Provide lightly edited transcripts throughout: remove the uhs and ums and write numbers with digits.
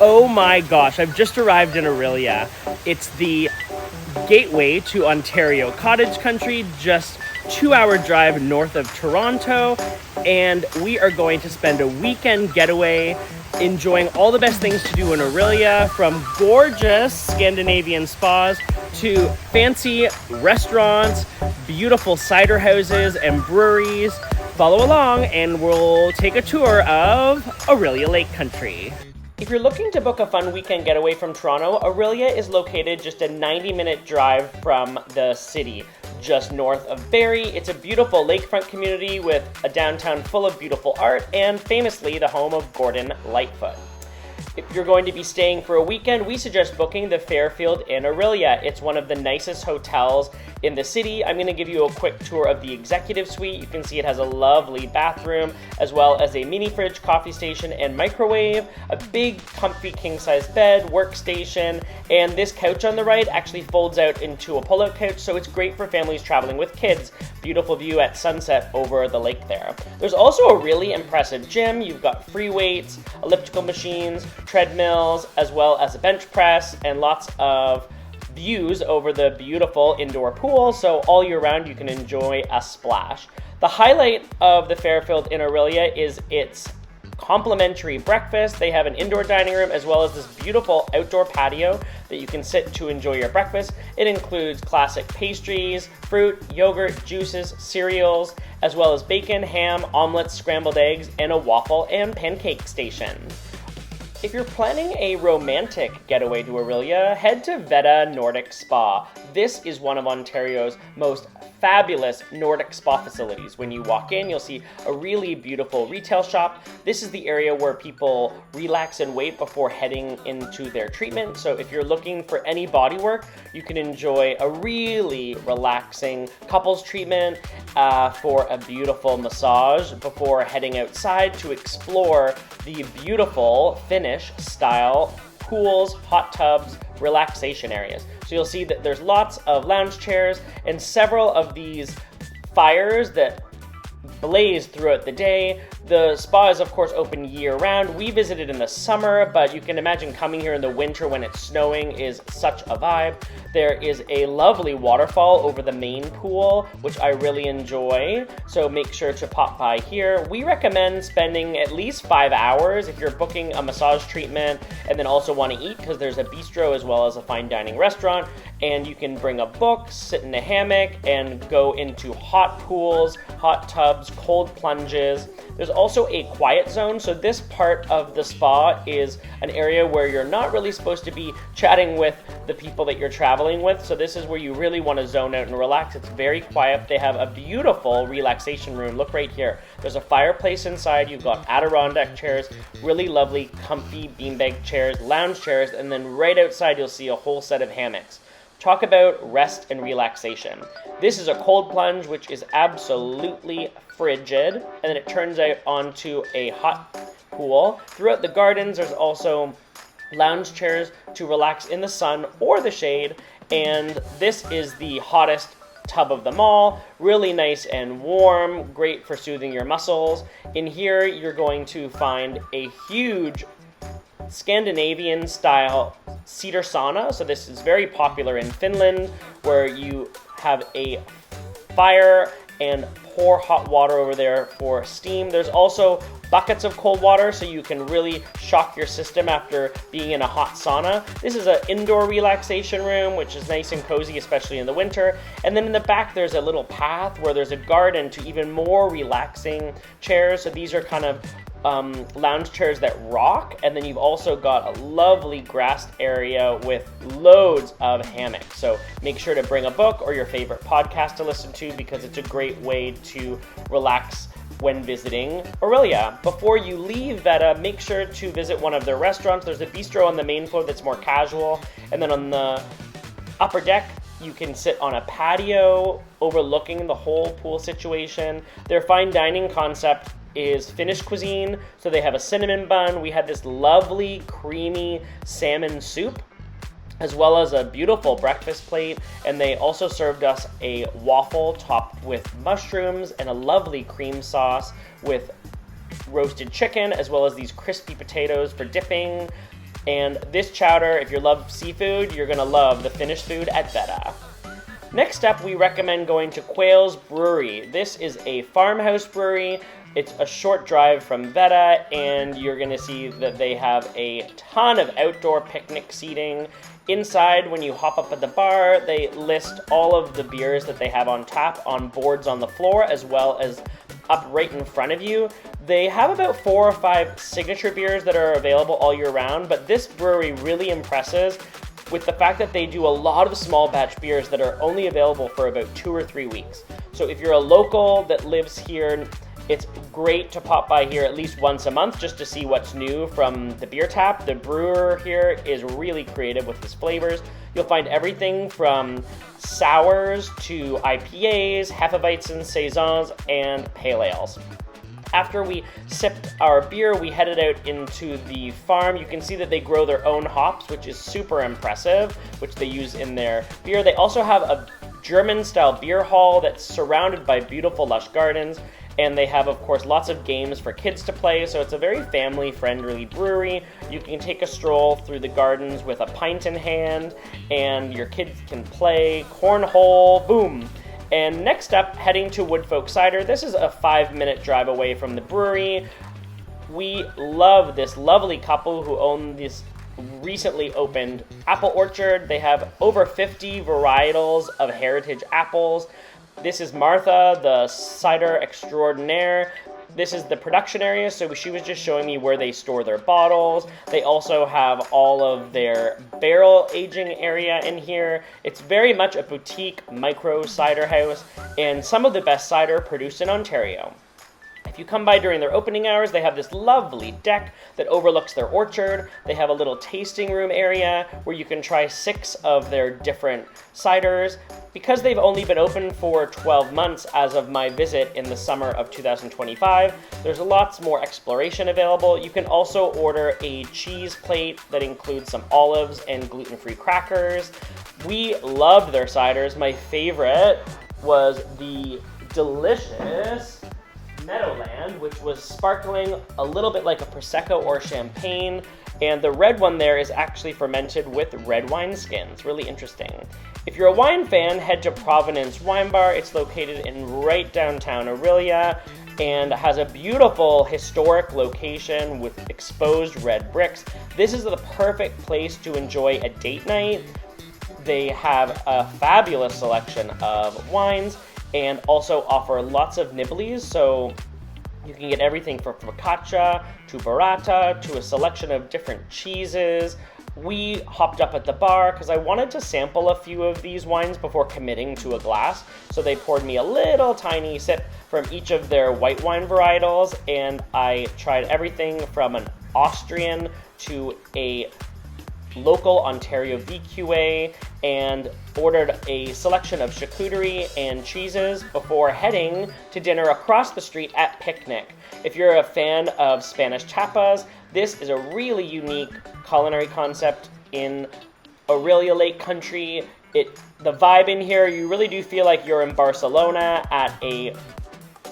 Oh my gosh, I've just arrived in Orillia. It's the gateway to Ontario cottage country, just 2-hour drive north of Toronto, and we are going to spend a weekend getaway enjoying all the best things to do in Orillia, from gorgeous Scandinavian spas to fancy restaurants, beautiful cider houses and breweries. Follow along and we'll take a tour of Orillia Lake Country. If you're looking to book a fun weekend getaway from Toronto, Orillia is located just a 90-minute drive from the city, just north of Barrie. It's a beautiful lakefront community with a downtown full of beautiful art and famously the home of Gordon Lightfoot. If you're going to be staying for a weekend, we suggest booking the Fairfield Inn Orillia. It's one of the nicest hotels in the city. I'm going to give you a quick tour of the executive suite. You can see it has a lovely bathroom, as well as a mini fridge, coffee station, and microwave, a big comfy king-size bed, workstation, and this couch on the right actually folds out into a pull-out couch, so it's great for families traveling with kids. Beautiful view at sunset over the lake there. There's also a really impressive gym. You've got free weights, elliptical machines, treadmills, as well as a bench press, and lots of views over the beautiful indoor pool, so all year round you can enjoy a splash. The highlight of the Fairfield Inn Orillia is its complimentary breakfast. They have an indoor dining room as well as this beautiful outdoor patio that you can sit to enjoy your breakfast. It includes classic pastries, fruit, yogurt, juices, cereals, as well as bacon, ham, omelets, scrambled eggs, and a waffle and pancake station. If you're planning a romantic getaway to Orillia, head to Vetta Nordic Spa. This is one of Ontario's most fabulous Nordic spa facilities. When you walk in, you'll see a really beautiful retail shop. This is the area where people relax and wait before heading into their treatment. So if you're looking for any body work, you can enjoy a really relaxing couples treatment for a beautiful massage before heading outside to explore the beautiful Finnish style pools, hot tubs, relaxation areas. So you'll see that there's lots of lounge chairs and several of these fires that blaze throughout the day. The spa is of course open year-round. We visited in the summer, but you can imagine coming here in the winter when it's snowing is such a vibe. There is a lovely waterfall over the main pool, which I really enjoy, so make sure to pop by here. We recommend spending at least 5 hours if you're booking a massage treatment and then also want to eat, because there's a bistro as well as a fine dining restaurant, and you can bring a book, sit in a hammock, and go into hot pools, hot tubs, cold plunges. There's also a quiet zone, so this part of the spa is an area where you're not really supposed to be chatting with the people that you're traveling with, so this is where you really want to zone out and relax. It's very quiet. They have a beautiful relaxation room. Look right here. There's a fireplace inside. You've got Adirondack chairs, really lovely, comfy beanbag chairs, lounge chairs, and then right outside you'll see a whole set of hammocks. Talk about rest and relaxation. This is a cold plunge, which is absolutely frigid, and then it turns out onto a hot pool. Throughout the gardens, there's also lounge chairs to relax in the sun or the shade, and this is the hottest tub of them all. Really nice and warm, great for soothing your muscles. In here, you're going to find a huge Scandinavian style cedar sauna. So this is very popular in Finland, where you have a fire and pour hot water over there for steam. There's also buckets of cold water, so you can really shock your system after being in a hot sauna. This is an indoor relaxation room, which is nice and cozy, especially in the winter. And then in the back, there's a little path where there's a garden to even more relaxing chairs. So these are kind of lounge chairs that rock, and then you've also got a lovely grassed area with loads of hammocks. So make sure to bring a book or your favorite podcast to listen to, because it's a great way to relax when visiting Orillia. Before you leave Vetta, make sure to visit one of their restaurants. There's a bistro on the main floor that's more casual, and then on the upper deck you can sit on a patio overlooking the whole pool situation. Their fine dining concept is Finnish cuisine, so they have a cinnamon bun. We had this lovely creamy salmon soup, as well as a beautiful breakfast plate, and they also served us a waffle topped with mushrooms and a lovely cream sauce with roasted chicken, as well as these crispy potatoes for dipping. And this chowder, if you love seafood, you're gonna love the finished food at Vetta. Next up, we recommend going to Quales Brewery. This is a farmhouse brewery. It's a short drive from Vetta, and you're gonna see that they have a ton of outdoor picnic seating. Inside, when you hop up at the bar, they list all of the beers that they have on tap on boards on the floor, as well as up right in front of you. They have about 4 or 5 signature beers that are available all year round, but this brewery really impresses with the fact that they do a lot of small batch beers that are only available for about 2 or 3 weeks. So if you're a local that lives here, it's great to pop by here at least once a month just to see what's new from the beer tap. The brewer here is really creative with his flavors. You'll find everything from sours to IPAs, Hefeweizen, Saisons, and Pale Ales. After we sipped our beer, we headed out into the farm. You can see that they grow their own hops, which is super impressive, which they use in their beer. They also have a German-style beer hall that's surrounded by beautiful, lush gardens. And they have, of course, lots of games for kids to play, so it's a very family-friendly brewery. You can take a stroll through the gardens with a pint in hand, and your kids can play cornhole, boom. And next up, heading to Woodfolk Cider. This is a 5-minute drive away from the brewery. We love this lovely couple who own this recently opened apple orchard. They have over 50 varietals of heritage apples. This is Martha, the cider extraordinaire. This is the production area, so she was just showing me where they store their bottles. They also have all of their barrel aging area in here. It's very much a boutique micro cider house, and some of the best cider produced in Ontario. If you come by during their opening hours, they have this lovely deck that overlooks their orchard. They have a little tasting room area where you can try 6 of their different ciders. Because they've only been open for 12 months as of my visit in the summer of 2025, there's lots more exploration available. You can also order a cheese plate that includes some olives and gluten-free crackers. We loved their ciders. My favorite was the delicious Meadowland, which was sparkling a little bit like a Prosecco or champagne, and the red one there is actually fermented with red wine skins. Really interesting. If you're a wine fan, head to Providence Wine Bar. It's located in right downtown Orillia and has a beautiful historic location with exposed red bricks. This is the perfect place to enjoy a date night. They have a fabulous selection of wines and also offer lots of nibblies, so you can get everything from focaccia to burrata to a selection of different cheeses. We hopped up at the bar because I wanted to sample a few of these wines before committing to a glass, so they poured me a little tiny sip from each of their white wine varietals, and I tried everything from an Austrian to a local Ontario VQA, and ordered a selection of charcuterie and cheeses before heading to dinner across the street at Picnic. If you're a fan of Spanish tapas, this is a really unique culinary concept in Orillia Lake Country. The vibe in here, you really do feel like you're in Barcelona at a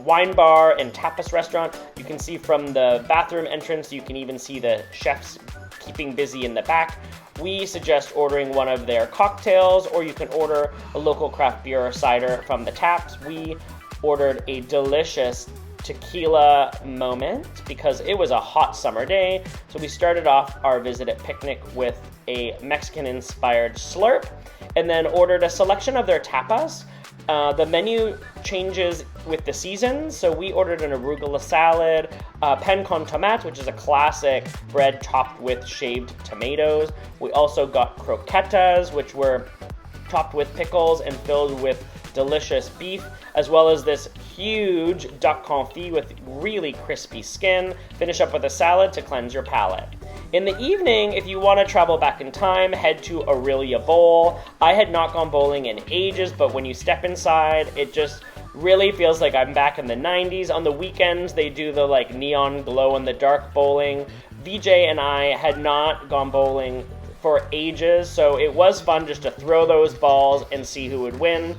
wine bar and tapas restaurant. You can see from the bathroom entrance, you can even see the chefs keeping busy in the back. We suggest ordering one of their cocktails, or you can order a local craft beer or cider from the taps. We ordered a delicious tequila moment because it was a hot summer day. So we started off our visit at Picnic with a Mexican-inspired slurp and then ordered a selection of their tapas. The menu changes with the season, so we ordered an arugula salad, pan con tomate, which is a classic bread topped with shaved tomatoes. We also got croquetas, which were topped with pickles and filled with delicious beef, as well as this huge duck confit with really crispy skin. Finish up with a salad to cleanse your palate. In the evening, if you want to travel back in time, head to Orillia Bowl. I had not gone bowling in ages, but when you step inside, it just really feels like I'm back in the 90s. On the weekends, they do the neon glow-in-the-dark bowling. VJ and I had not gone bowling for ages, so it was fun just to throw those balls and see who would win.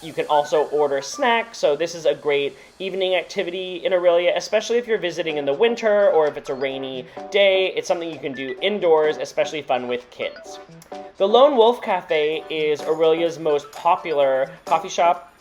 You can also order snacks, so this is a great evening activity in Orillia, especially if you're visiting in the winter or if it's a rainy day. It's something you can do indoors, especially fun with kids. The Lone Wolf Cafe is Orillia's most popular coffee shop.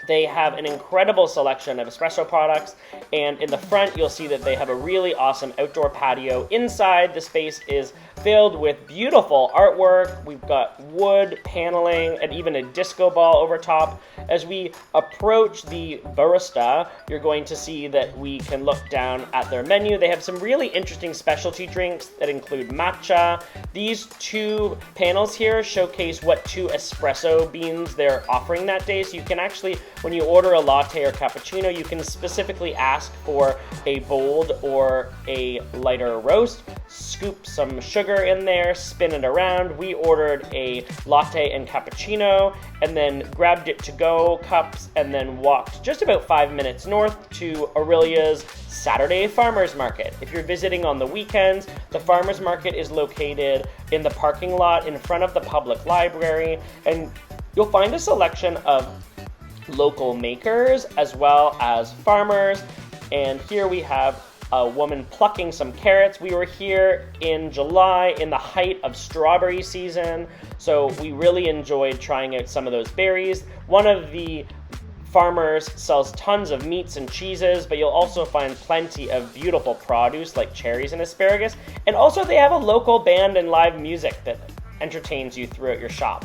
They have an incredible selection of espresso products, and in the front you'll see that they have a really awesome outdoor patio. Inside, the space is filled with beautiful artwork. We've got wood paneling and even a disco ball over top. As we approach the barista, you're going to see that we can look down at their menu. They have some really interesting specialty drinks that include matcha. These two panels here showcase what 2 espresso beans they're offering that day. So you can actually, when you order a latte or cappuccino, you can specifically ask for a bold or a lighter roast. Scoop some sugar in there, spin it around. We ordered a latte and cappuccino and then grabbed it to go cups and then walked just about 5 minutes north to Orillia's Saturday Farmers Market. If you're visiting on the weekends, the Farmers Market is located in the parking lot in front of the public library, and you'll find a selection of local makers as well as farmers. And here we have a woman plucking some carrots. We were here in July in the height of strawberry season, so we really enjoyed trying out some of those berries. One of the farmers sells tons of meats and cheeses, but you'll also find plenty of beautiful produce like cherries and asparagus. And also they have a local band and live music that entertains you throughout your shop.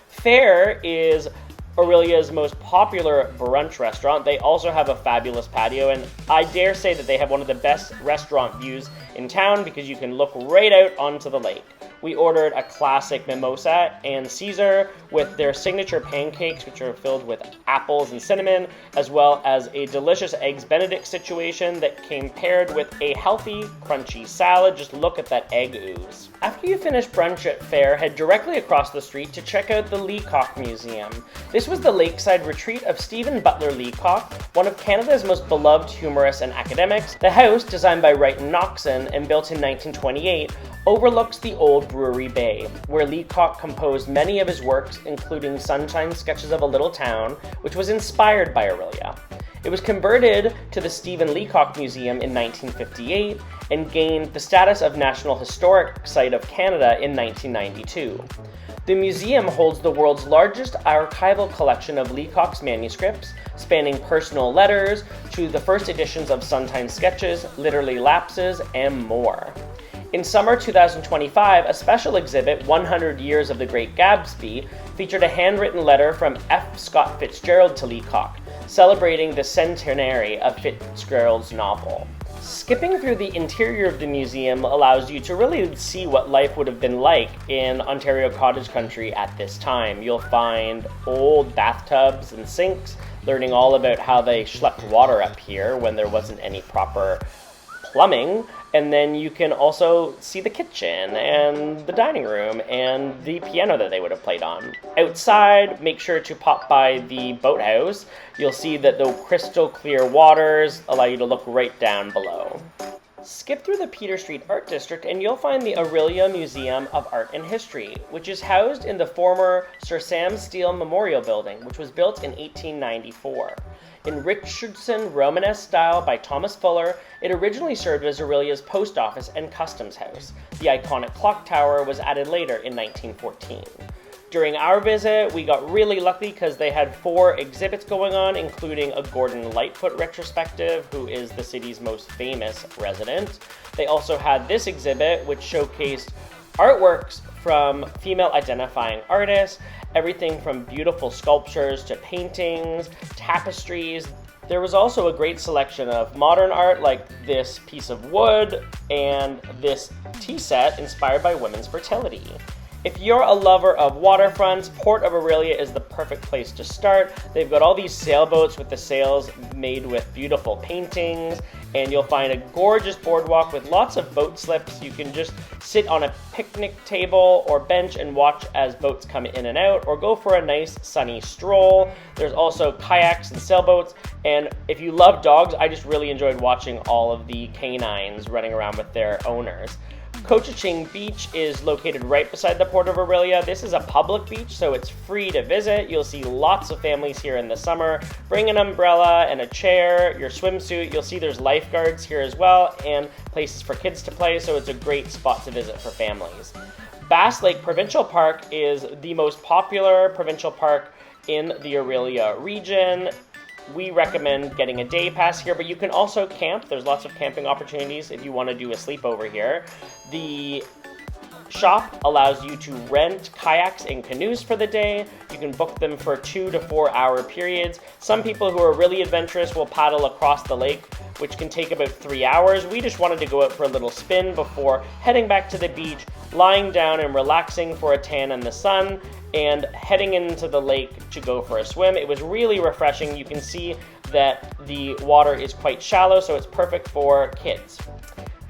Fare is Orillia's most popular brunch restaurant. They also have a fabulous patio, and I dare say that they have one of the best restaurant views in town because you can look right out onto the lake. We ordered a classic mimosa and Caesar with their signature pancakes, which are filled with apples and cinnamon, as well as a delicious Eggs Benedict situation that came paired with a healthy, crunchy salad. Just look at that egg ooze. After you finish brunch at Fare, head directly across the street to check out the LeCock Museum. This was the lakeside retreat of Stephen Butler Leacock, one of Canada's most beloved humorists and academics. The house, designed by Wright and Noxon and built in 1928, overlooks the old Brewery Bay, where Leacock composed many of his works, including Sunshine Sketches of a Little Town, which was inspired by Orillia. It was converted to the Stephen Leacock Museum in 1958 and gained the status of National Historic Site of Canada in 1992. The museum holds the world's largest archival collection of Leacock's manuscripts, spanning personal letters to the first editions of Sunshine Sketches, Literary Lapses, and more. In summer 2025, a special exhibit, 100 Years of the Great Gatsby, featured a handwritten letter from F. Scott Fitzgerald to Leacock, celebrating the centenary of Fitzgerald's novel. Skipping through the interior of the museum allows you to really see what life would have been like in Ontario cottage country at this time. You'll find old bathtubs and sinks, learning all about how they schlepped water up here when there wasn't any proper plumbing. And then you can also see the kitchen and the dining room and the piano that they would have played on. Outside, make sure to pop by the boathouse. You'll see that the crystal clear waters allow you to look right down below. Skip through the Peter Street Art District and you'll find the Aurelia Museum of Art and History, which is housed in the former Sir Sam Steele Memorial Building, which was built in 1894. In Richardson Romanesque style by Thomas Fuller, it originally served as Orillia's post office and customs house. The iconic clock tower was added later in 1914. During our visit, we got really lucky because they had 4 exhibits going on, including a Gordon Lightfoot retrospective, who is the city's most famous resident. They also had this exhibit, which showcased artworks from female identifying artists, everything from beautiful sculptures to paintings, tapestries. There was also a great selection of modern art like this piece of wood and this tea set inspired by women's fertility. If you're a lover of waterfronts, Port of Orillia is the perfect place to start. They've got all these sailboats with the sails made with beautiful paintings, and you'll find a gorgeous boardwalk with lots of boat slips. You can just sit on a picnic table or bench and watch as boats come in and out, or go for a nice sunny stroll. There's also kayaks and sailboats, and if you love dogs, I just really enjoyed watching all of the canines running around with their owners. Couchiching Beach is located right beside the Port of Orillia. This is a public beach, so it's free to visit. You'll see lots of families here in the summer. Bring an umbrella and a chair, your swimsuit. You'll see there's lifeguards here as well, and places for kids to play, so it's a great spot to visit for families. Bass Lake Provincial Park is the most popular provincial park in the Orillia region. We recommend getting a day pass here, but you can also camp. There's lots of camping opportunities if you want to do a sleepover here. The shop allows you to rent kayaks and canoes for the day. You can book them for 2 to 4 hour periods. Some people who are really adventurous will paddle across the lake, which can take about 3 hours. We just wanted to go out for a little spin before heading back to the beach, lying down and relaxing for a tan in the sun, and heading into the lake to go for a swim. It was really refreshing. You can see that the water is quite shallow, so it's perfect for kids.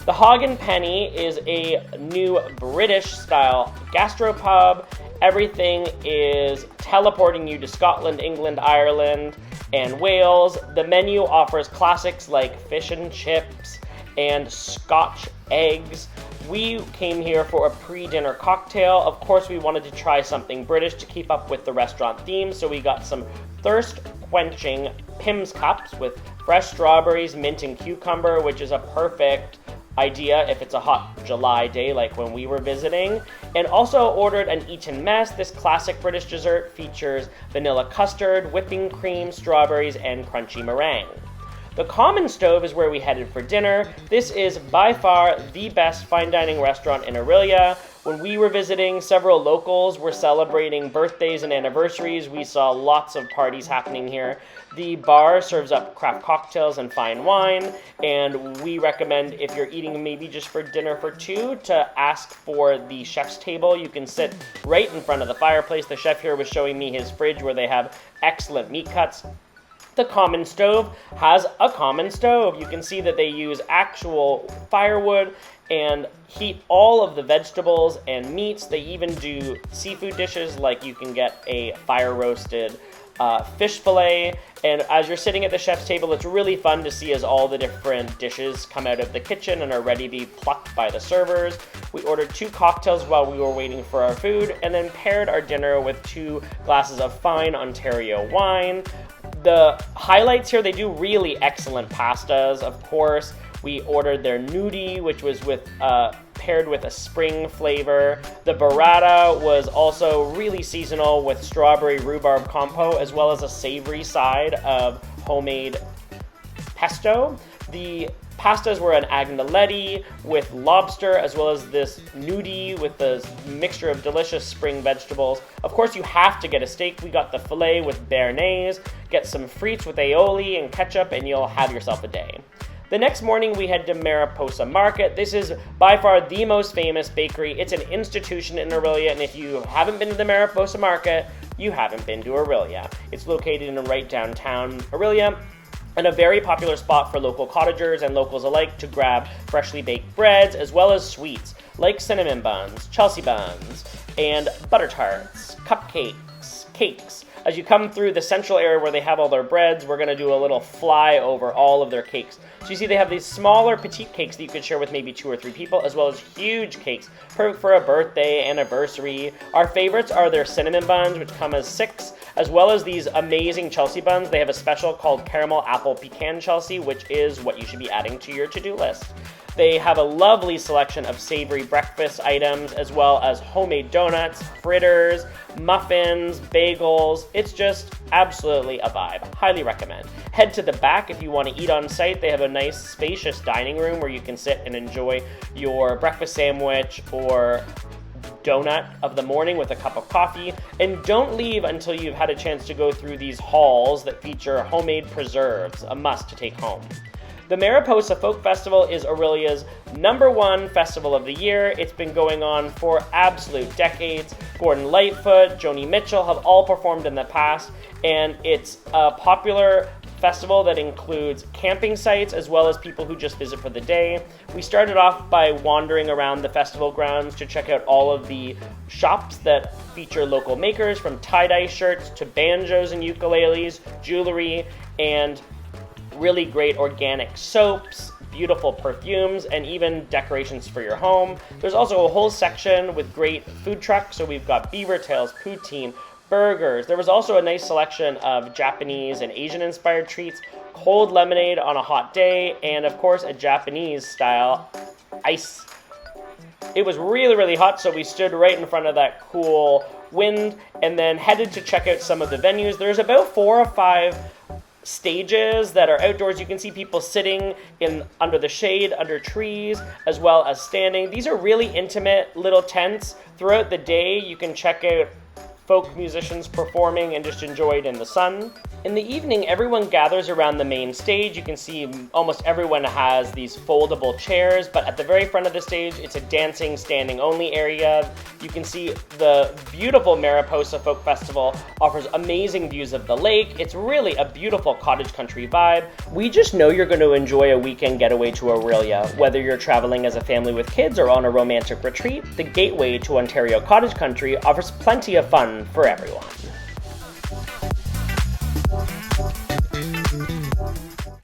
The Hog and Penny is a new British-style gastropub. Everything is teleporting you to Scotland, England, Ireland, and Wales. The menu offers classics like fish and chips and Scotch eggs. We came here for a pre-dinner cocktail. Of course, we wanted to try something British to keep up with the restaurant theme, so we got some thirst-quenching Pimm's cups with fresh strawberries, mint, and cucumber, which is a perfect idea if it's a hot July day like when we were visiting. And also ordered an Eton Mess. This classic British dessert features vanilla custard, whipping cream, strawberries, and crunchy meringue. The Common Stove is where we headed for dinner. This is by far the best fine dining restaurant in Orillia. When we were visiting, several locals were celebrating birthdays and anniversaries. We saw lots of parties happening here. The bar serves up craft cocktails and fine wine, and we recommend if you're eating maybe just for dinner for two to ask for the chef's table. You can sit right in front of the fireplace. The chef here was showing me his fridge where they have excellent meat cuts. The Common Stove has a common stove. You can see that they use actual firewood and heat all of the vegetables and meats. They even do seafood dishes, like you can get a fire-roasted fish fillet. And as you're sitting at the chef's table, it's really fun to see as all the different dishes come out of the kitchen and are ready to be plucked by the servers. We ordered 2 cocktails while we were waiting for our food, and then paired our dinner with 2 glasses of fine Ontario wine. The highlights here, they do really excellent pastas. Of course, we ordered their nudie, which was paired with a spring flavor. The burrata was also really seasonal with strawberry rhubarb compo, as well as a savory side of homemade pesto. The pastas were an agnelletti with lobster, as well as this nudie with the mixture of delicious spring vegetables. Of course, you have to get a steak. We got the filet with béarnaise. Get some frites with aioli and ketchup, and you'll have yourself a day. The next morning, we head to Mariposa Market. This is by far the most famous bakery. It's an institution in Orillia, and if you haven't been to the Mariposa Market, you haven't been to Orillia. It's located in right downtown Orillia, and a very popular spot for local cottagers and locals alike to grab freshly baked breads, as well as sweets like cinnamon buns, Chelsea buns, and butter tarts, cupcakes, cakes. As you come through the central area where they have all their breads, we're going to do a little fly over all of their cakes. So you see they have these smaller petite cakes that you could share with maybe 2 or 3 people, as well as huge cakes, perfect for a birthday, anniversary. Our favorites are their cinnamon buns, which come as 6, as well as these amazing Chelsea buns. They have a special called Caramel Apple Pecan Chelsea, which is what you should be adding to your to-do list. They have a lovely selection of savory breakfast items, as well as homemade donuts, fritters, muffins, bagels. It's just absolutely a vibe. Highly recommend. Head to the back if you want to eat on site. They have a nice, spacious dining room where you can sit and enjoy your breakfast sandwich or donut of the morning with a cup of coffee. And don't leave until you've had a chance to go through these halls that feature homemade preserves, a must to take home. The Mariposa Folk Festival is Orillia's #1 festival of the year. It's been going on for absolute decades. Gordon Lightfoot, Joni Mitchell have all performed in the past, and it's a popular festival that includes camping sites as well as people who just visit for the day. We started off by wandering around the festival grounds to check out all of the shops that feature local makers, from tie-dye shirts to banjos and ukuleles, jewelry, and really great organic soaps, beautiful perfumes and even decorations for your home. There's also a whole section with great food trucks. So we've got beaver tails, poutine, burgers. There was also a nice selection of Japanese and Asian inspired treats, cold lemonade on a hot day, and of course a Japanese style ice. It was really, really hot, so we stood right in front of that cool wind and then headed to check out some of the venues. There's about 4 or 5 stages that are outdoors. You can see people sitting under the shade, under trees, as well as standing. These are really intimate little tents. Throughout the day, you can check out folk musicians performing and just enjoy it in the sun. In the evening, everyone gathers around the main stage. You can see almost everyone has these foldable chairs, but at the very front of the stage, it's a dancing, standing only area. You can see the beautiful Mariposa Folk Festival offers amazing views of the lake. It's really a beautiful cottage country vibe. We just know you're going to enjoy a weekend getaway to Orillia. Whether you're traveling as a family with kids or on a romantic retreat, the Gateway to Ontario Cottage Country offers plenty of fun for everyone.